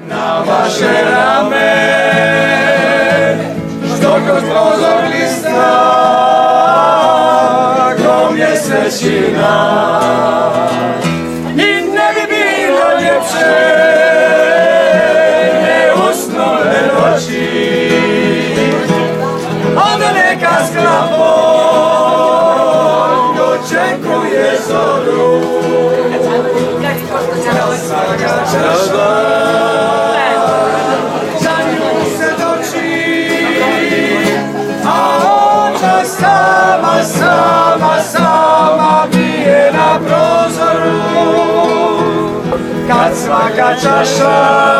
na vaše rame, što kroz prozor glista ko mjesečina. I ne bi bilo ljepše neusnule noći, onda neka sklapon dočekuje zoru. Za nju se doći, a ona sama bije na prozoru. Kad svaka čaša